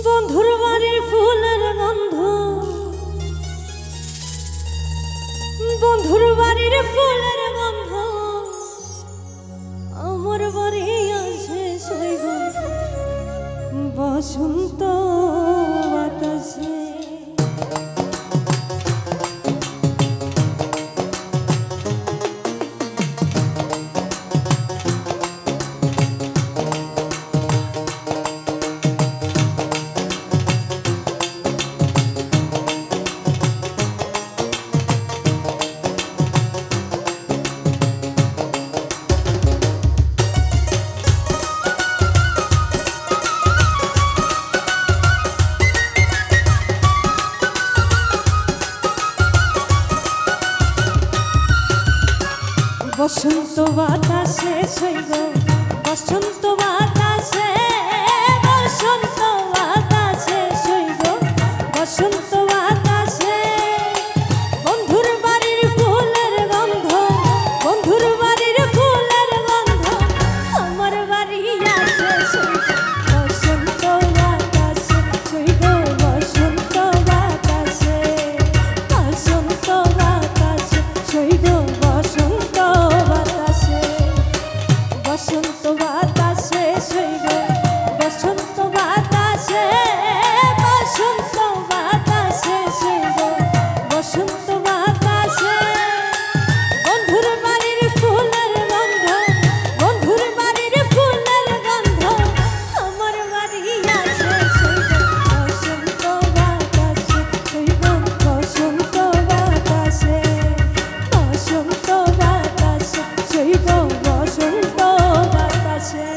বন্ধুর বাড়ির ফুলের গন্ধ, বন্ধুর বাড়ির ফুলের গন্ধ আমার বাড়ি আসে শৈব বসন্ত বাতাসে। বসন্ত বাতাসে শৈব বসন্ত বাতাসে, বসন্ত বাতাসে শৈব বসন্ত বাতাসে। বন্ধুর বাড়ির ফুলের গন্ধ, বন্ধুর বাড়ির ফুলের গন্ধ আমার বাড়ি আসে শৈব বসন্ত বাতাসে, শৈব বসন্ত বাতাসে, বসন্ত বাতাসে শৈব বসন্ত বাতাসে, বসন্ত বাতাসে শৈব বসন্ত বাতাসে, বসন্ত বাতাসে শৈব বসন্ত বাতাসে। বন্ধুর বাড়ির ফুলের গন্ধ, বন্ধুর বাড়ির ফুলের গন্ধ আমার বাড়ি আসে শৈব বসন্ত বাতাসে, শৈব বসন্ত বাতাসে, বসন্ত বাতাসে শৈব বসন্ত বাতাসে।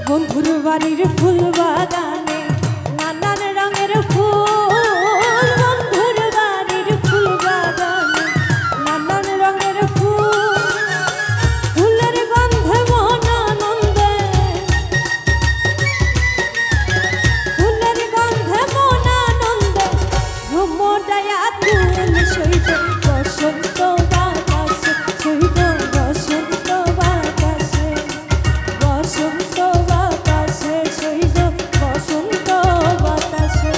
বন্ধুর বাড়ির ফুল বাগানে নানান রঙের ফুল, বন্ধুর বাড়ির ফুল বাগানে নানান রঙের ফুল। ফুলের গন্ধে মন আনন্দে, ফুলের গন্ধে মন আনন্দে ভ্রমরায় আকুল শৈব বসন্ত বাতাসে, শৈব বসন্ত বাতাসে, বসন্ত বাতাসে শৈব বসন্ত বাতাসে।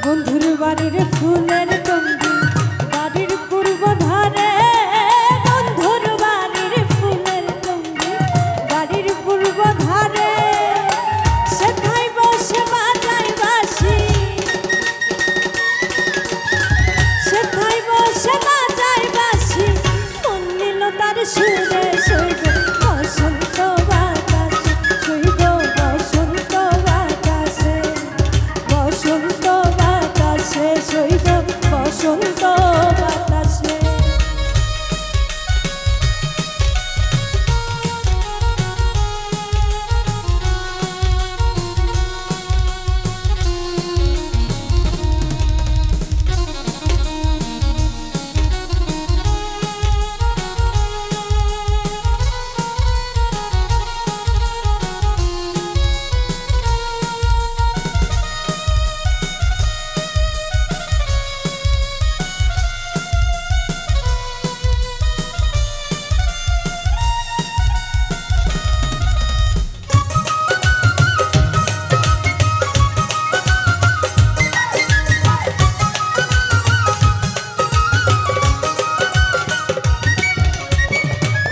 বন্ধুর বাড়ির ফুলের টঙ্গি বাড়ির পূর্ব ধারে, বন্ধুর বাড়ির ফুলের টঙ্গি বাড়ির পূর্ব ধারে। সেথায় বসে বাজাই বাঁশি, সেথায় বসে বাজাই বাঁশি মন নিল তার সুরে শৈব বসন্ত বাতাসে, শৈব বসন্ত বাতাসে, বসন্ত বাতাসে শৈব বসন্ত বাতাসে।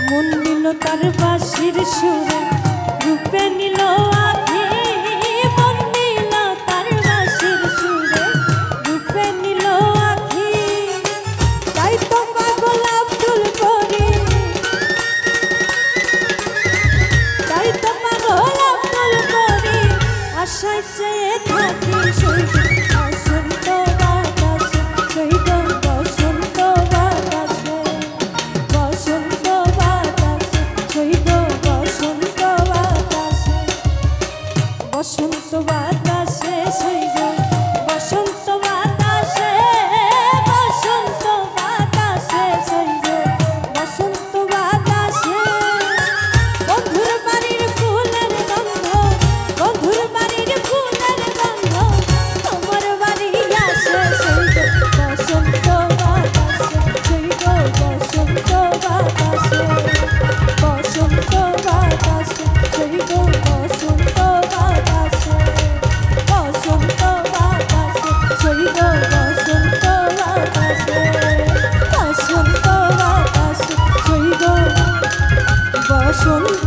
মন নিল তার বাঁশির সুরে রূপে নিল আখি মন নিল তার বাঁশির সুরে রূপে নিল আখি তাই তো পাগল আব্দুল করি তাই তো পাগল আব্দুল করি আশায় চেয়ে থাকি সইব বসন্ত বাতাসে সইব বসন্ত বাতাসে বসন্ত বাতাসে সইব বসন্ত বাতাসে বসন্ত বাতাসে সইব বসন্ত বাতাসে বসন্ত বাতাসে সইব বসন্ত বাতাসে বন্ধুর বাড়ির ফুলের গন্ধ বন্ধুর বাড়ির ফুলের গন্ধ তোমার বাড়ি আসে সইব বসন্ত বাতাসে সইব বসন্ত বাতাসে বসন্ত বাতাসে সইব বসন্ত বাতাসে বসন্ত বাতাসে সইব বসন্ত বাতাসে বসন্ত বাতাসে সইব বসন্ত